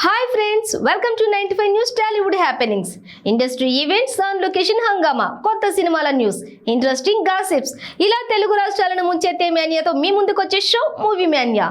Hi friends, welcome to 95 News Tollywood Happenings. Industry events on location hangama, కొత్త సినిమాల news, interesting gossips. ఇలా తెలుగు రాష్ట్రాలను ముంచెత్తే మేనియాతో మీ ముందుకొచ్చే show movie mania.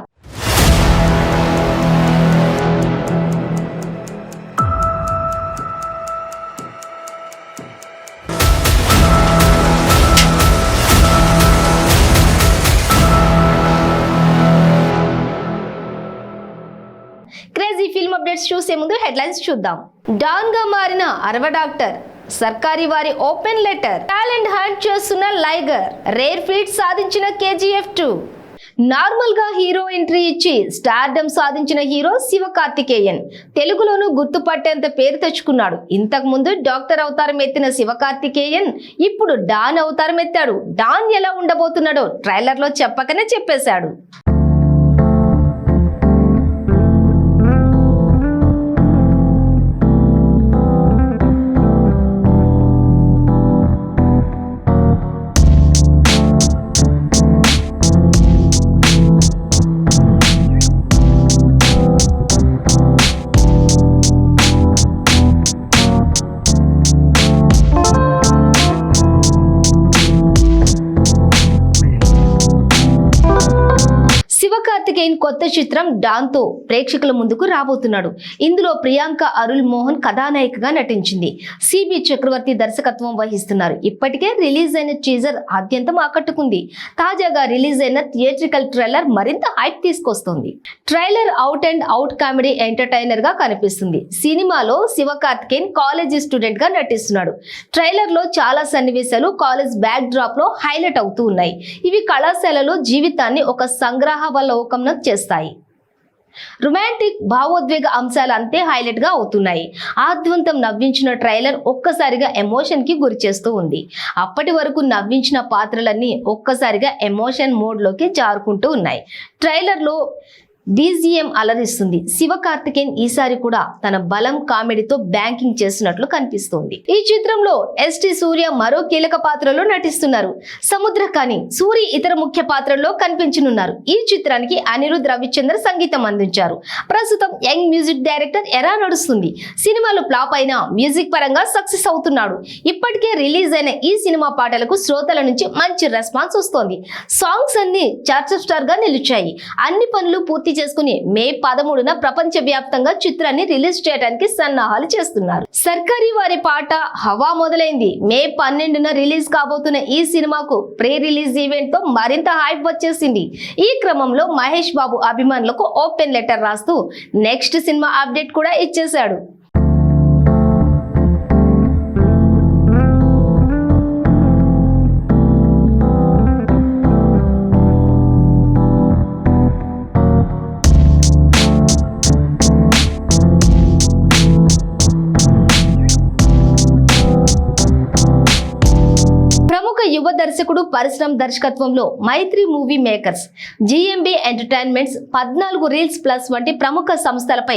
Crazy film updates చూసే ముందు హెడ్లైన్స్ చూద్దాం. డాన్ గా మారిన అరవ డాక్టర్, సర్కారీ వారి ఓపెన్ లెటర్, టాలెంట్ హంట్ చేస్తున్న లైగర్, రేర్ ఫీట్ సాధించిన KGF 2. నార్మల్ గా హీరో ఎంట్రీ ఇచ్చి స్టార్డమ్ సాధించిన హీరో శివకార్తికేయన్ తెలుగులోనూ గుర్తుపట్టేంత పేరు తెచ్చుకున్నాడు. ఇంతకు ముందు డాక్టర్ అవతారం ఎత్తిన శివకార్తికేయన్ ఇప్పుడు డాన్ అవతారం ఎత్తాడు. డాన్ ఎలా ఉండబోతున్నాడో ట్రైలర్ లో చెప్పకనే చెప్పేశాడు. శివకార్తికేయన్ కొత్త చిత్రం డాన్ తో ప్రేక్షకుల ముందుకు రాబోతున్నాడు. ఇందులో ప్రియాంక అరుల్ మోహన్ కథానాయికగా నటించింది. సిబి చక్రవర్తి దర్శకత్వం వహిస్తున్నారు. ఇప్పటికే రిలీజ్ అయిన టీజర్ ఆద్యంతం ఆకట్టుకుంది. తాజాగా రిలీజ్ అయిన థియేట్రికల్ ట్రైలర్ మరింత హైప్ తీసుకొస్తుంది. Trailer out and out comedy entertainer గా కనిపిస్తుంది. సినిమాలో శివకార్తికేయన్ కాలేజీ స్టూడెంట్ గా నటిస్తున్నాడు. ట్రైలర్ లో చాలా సన్నివేశాలు కాలేజ్ బ్యాక్ డ్రాప్ లో హైలైట్ అవుతూ ఉన్నాయి. ఇవి కళాశాలలో జీవితాన్ని ఒక సంగ్రహవలోకనం చేస్తాయి. రొమాంటిక్ భావోద్వేగ అంశాలు అంతే హైలైట్ గా అవుతున్నాయి. ఆద్వంతం నవ్వించిన ట్రైలర్ ఒక్కసారిగా ఎమోషన్ కి గురి చేస్తూ ఉంది. అప్పటి వరకు నవ్వించిన పాత్రలన్నీ ఒక్కసారిగా ఎమోషన్ మోడ్ లోకి జారుకుంటూ ఉన్నాయి. ట్రైలర్ లో BGM అలరిస్తుంది. శివకార్తికేయన్ ఈసారి కూడా తన బలం కామెడీతో బ్యాంకింగ్ చేస్తున్నట్లు కనిపిస్తోంది. ఈ చిత్రంలో ST సూర్య మరో కీలక పాత్రలో నటిస్తున్నారు. సముద్రకాని సూరి ఇతర ముఖ్య పాత్రల్లో కనిపించనున్నారు. ఈ చిత్రానికి అనిరుద్ రవిచంద్ర సంగీతం అందించారు. ప్రస్తుతం యంగ్ మ్యూజిక్ డైరెక్టర్ ఎరా నడుస్తుంది. సినిమాలు ఫ్లాప్ అయినా మ్యూజిక్ పరంగా సక్సెస్ అవుతున్నాడు. ఇప్పటికే రిలీజ్ అయిన ఈ సినిమా పాటలకు శ్రోతల నుంచి మంచి రెస్పాన్స్ వస్తోంది. సాంగ్స్ అన్ని చార్ట్ స్టార్ గా నిలిచాయి. అన్ని పనులు పూర్తి చేసుకుని మే 13న ప్రపంచ వ్యాప్తంగా చిత్రాన్ని రిలీజ్ చేయడానికి సన్నాహాలు చేస్తున్నారు. సర్కారీ వారి పాట హవా మొదలైంది. మే 12న రిలీజ్ కాబోతున్న ఈ సినిమాకు ప్రీ రిలీజ్ ఈవెంట్ తో మరింత హైప్ వచ్చేసింది. ఈ క్రమంలో మహేష్ బాబు అభిమానులకు ఓపెన్ లెటర్ రాస్తూ నెక్స్ట్ సినిమా అప్డేట్ కూడా ఇచ్చేశాడు. యువ దర్శకుడు పరిశ్రమ దర్శకత్వంలో Mythri movie makers, GMB entertainments, 14 reels plus వంటి ప్రముఖ సంస్థలపై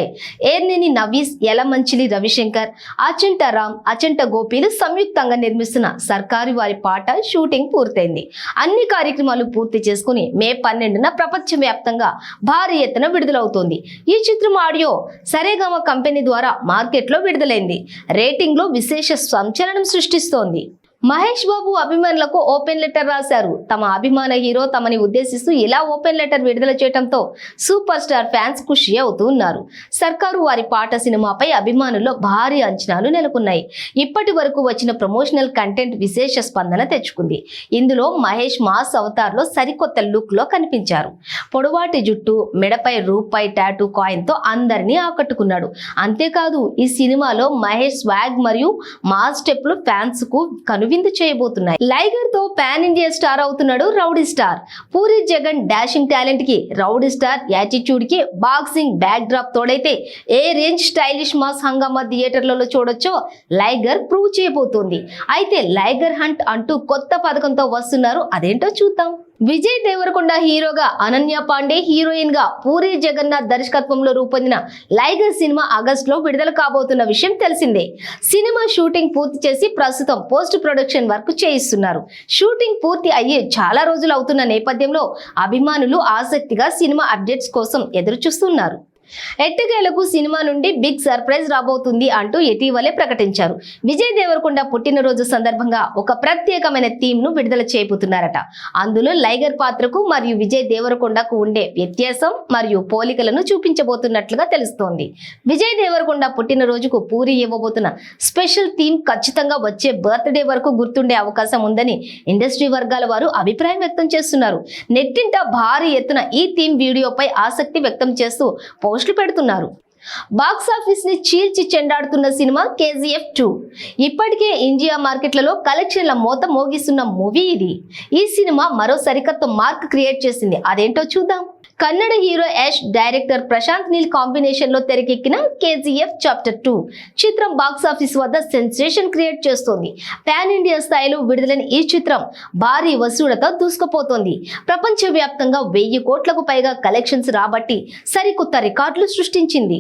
ఏర్నేని నవీస్, యలమంచిలి రవిశంకర్, అచంట రామ్, అచంట గోపీలు సంయుక్తంగా నిర్మిస్తున్న సర్కారీ వారి పాట షూటింగ్ పూర్తయింది. అన్ని కార్యక్రమాలు పూర్తి చేసుకుని మే 12న ప్రపంచవ్యాప్తంగా భారీ ఎత్తున విడుదలవుతోంది. ఈ చిత్రం ఆడియో సరేగమ కంపెనీ ద్వారా మార్కెట్లో విడుదలైంది. రేటింగ్ లో విశేష సంచలనం సృష్టిస్తోంది. మహేష్ బాబు అభిమానులకు ఓపెన్ లెటర్ రాశారు. తమ అభిమాన హీరో తమని ఉద్దేశిస్తూ ఇలా ఓపెన్ లెటర్ విడుదల చేయడంతో సూపర్ స్టార్ ఫ్యాన్స్ ఖుషి అవుతూ ఉన్నారు. సర్కారు వారి పాట సినిమాపై అభిమానుల్లో భారీ అంచనాలు నెలకొన్నాయి. ఇప్పటి వరకు వచ్చిన ప్రమోషనల్ కంటెంట్ విశేష స్పందన తెచ్చుకుంది. ఇందులో మహేష్ మాస్ అవతార్ లో సరికొత్త లుక్ లో కనిపించారు. పొడవాటి జుట్టు, మెడపై రూపాయి టాటూ కాయిన్ తో అందరినీ ఆకట్టుకున్నాడు. అంతేకాదు ఈ సినిమాలో మహేష్ స్వాగ్ మరియు మాస్ స్టెప్లు ఫ్యాన్స్ కు కనువిందు చేయబోతున్నాయి. లైగర్ తో పాన్ ఇండియా స్టార్ అవుతున్నాడు rowdy star. Puri Jagan dashing talent కి రౌడీ స్టార్ యాటిట్యూడ్ కి బాక్సింగ్ బ్యాక్ డ్రాప్ తోడైతే ఏ రేంజ్ స్టైలిష్ మాస్ హంగామా థియేటర్లలో చూడొచ్చో లైగర్ ప్రూవ్ చేయబోతోంది. అయితే లైగర్ హంట్ అంటూ కొత్త పథకంతో వస్తున్నారు. అదేంటో చూద్దాం. విజయ్ దేవరకొండ హీరోగా, అనన్య పాండే హీరోయిన్ గా పూరి జగన్నాథ్ దర్శకత్వంలో రూపొందిన లైగర్ సినిమా ఆగస్టులో విడుదల కాబోతున్న విషయం తెలిసిందే. సినిమా షూటింగ్ పూర్తి చేసి ప్రస్తుతం పోస్ట్ ప్రొడక్షన్ వర్క్ చేయిస్తున్నారు. షూటింగ్ పూర్తి అయ్యి చాలా రోజులు అవుతున్న నేపథ్యంలో అభిమానులు ఆసక్తిగా సినిమా అప్డేట్స్ కోసం ఎదురు చూస్తున్నారు. ఎట్టకేలకు సినిమా నుండి బిగ్ సర్ప్రైజ్ రాబోతుంది అంటూ ఇటీవలే ప్రకటించారు. విజయ్ దేవరకొండ పుట్టినరోజు సందర్భంగా ఒక ప్రత్యేకమైన థీమ్ ను విడుదల చేయబోతున్నారట. అందులో లైగర్ పాత్రకు మరియు విజయ్ దేవరకొండకు ఉండే వ్యత్యాసం మరియు పోలికలను చూపించబోతున్నట్లుగా తెలుస్తోంది. విజయ్ దేవరకొండ పుట్టినరోజుకు పూరి ఇవ్వబోతున్న స్పెషల్ థీమ్ ఖచ్చితంగా వచ్చే బర్త్డే వరకు గుర్తుండే అవకాశం ఉందని ఇండస్ట్రీ వర్గాల వారు అభిప్రాయం వ్యక్తం చేస్తున్నారు. నెట్టింట భారీ ఎత్తున ఈ థీమ్ వీడియోపై ఆసక్తి వ్యక్తం చేస్తూ పోస్టులు పెడుతున్నారు. బాక్సాఫీస్ ని చీల్చి చెండాడుతున్న సినిమా KGF 2 ఇప్పటికే ఇండియా మార్కెట్లలో కలెక్షన్ల మోత మోగిస్తున్న మూవీ ఇది. ఈ సినిమా మరో సరికొత్త మార్క్ క్రియేట్ చేసింది. అదేంటో చూద్దాం. Kannada hero Yash, director Prashanth Neel combination లో తెరకెక్కిన KGF చాప్టర్ 2 చిత్రం బాక్సాఫీస్ వద్ద సెన్సేషన్ క్రియేట్ చేస్తోంది. పాన్ ఇండియా స్థాయిలో విడుదలైన ఈ చిత్రం భారీ వసూళ్లతో దూసుకుపోతోంది. ప్రపంచవ్యాప్తంగా 1000 కోట్లకు పైగా కలెక్షన్స్ రాబట్టి సరికొత్త రికార్డులు సృష్టించింది.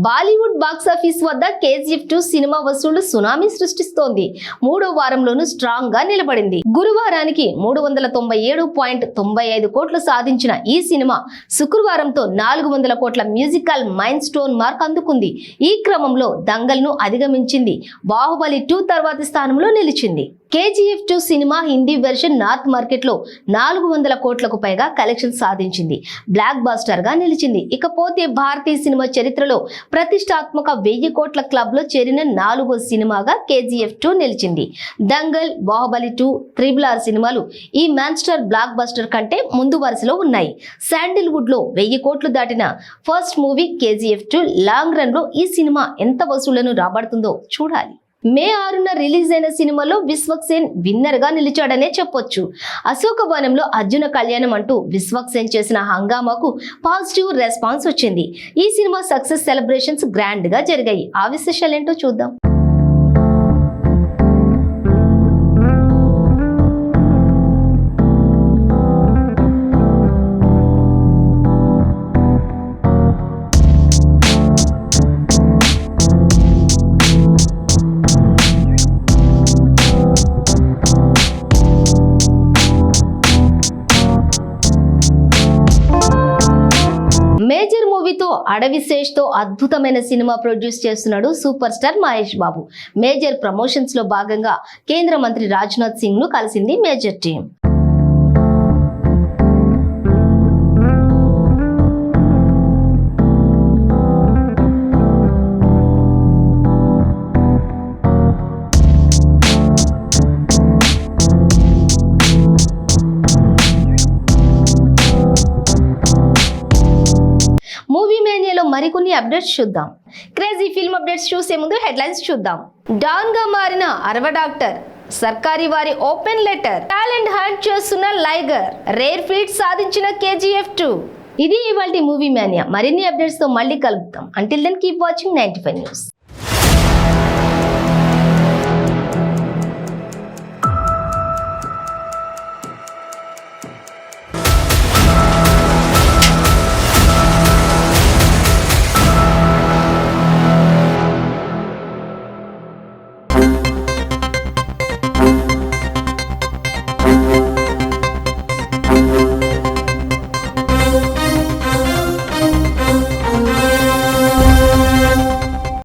బాలీవుడ్ బాక్సాఫీస్ వద్ద KGF 2 సినిమా వసూళ్లు సునామీ సృష్టిస్తోంది. 3వ వారంలోనూ స్ట్రాంగ్ గా నిలబడింది. గురువారానికి 397.95 కోట్లు సాధించిన ఈ సినిమా శుక్రవారంతో 400 కోట్ల మ్యూజికల్ మైల్ స్టోన్ మార్క్ అందుకుంది. ఈ క్రమంలో దంగల్ ను అధిగమించింది. బాహుబలి 2 తర్వాతి స్థానంలో నిలిచింది. KGF 2 cinema Hindi version north market లో 400 కోట్లకు పైగా కలెక్షన్ సాధించింది. బ్లాక్ బాస్టర్ గా నిలిచింది. ఇకపోతే భారతీయ సినిమా చరిత్రలో ప్రతిష్టాత్మక 1000 కోట్ల క్లబ్ లో చేరిన 4వ సినిమాగా KGF 2 నిలిచింది. దంగల్, బాహుబలి 2, RRR సినిమాలు ఈ మాన్స్టర్ బ్లాక్ బస్టర్ కంటే ముందు వరుసలో ఉన్నాయి. శాండిల్వుడ్ లో 1000 కోట్లు దాటిన first movie KGF 2 long run లో ఈ సినిమా ఎంత వసూళ్లను రాబడుతుందో చూడాలి. మే 6న రిలీజ్ అయిన సినిమాలో విశ్వక్సేన్ విన్నర్ గా నిలిచాడనే చెప్పొచ్చు. అశోకవనంలో అర్జున కళ్యాణం అంటూ విశ్వక్సేన్ చేసిన హంగామాకు పాజిటివ్ రెస్పాన్స్ వచ్చింది. ఈ సినిమా సక్సెస్ సెలబ్రేషన్స్ గ్రాండ్ గా జరిగాయి. ఆ విశేషాలేంటో చూద్దాం. మేజర్ మూవీతో అడవిశేష్ తో అద్భుతమైన సినిమా ప్రొడ్యూస్ చేస్తున్నాడు super star Mahesh Babu. Major promotions లో భాగంగా కేంద్ర మంత్రి రాజ్నాథ్ సింగ్ ను కలిసింది మేజర్ టీం. మూవీ మేనియాలో మరికొన్ని అప్డేట్స్ చూద్దాం. క్రేజీ ఫిల్మ్ అప్డేట్స్ చూసే ముందు హెడ్లైన్స్ చూద్దాం. డాన్ గా మారిన అరవ డాక్టర్, సర్కారీ వారి ఓపెన్ లెటర్, టాలెంట్ హంట్ చేస్తున్న లైగర్, రేర్ ఫీట్ సాధించిన KGF 2. ఇది ఇవాల్టి మూవీ మేనియా. మరిన్ని అప్డేట్స్ తో మళ్ళీ కలుపుతాం. Until then keep watching 95 news.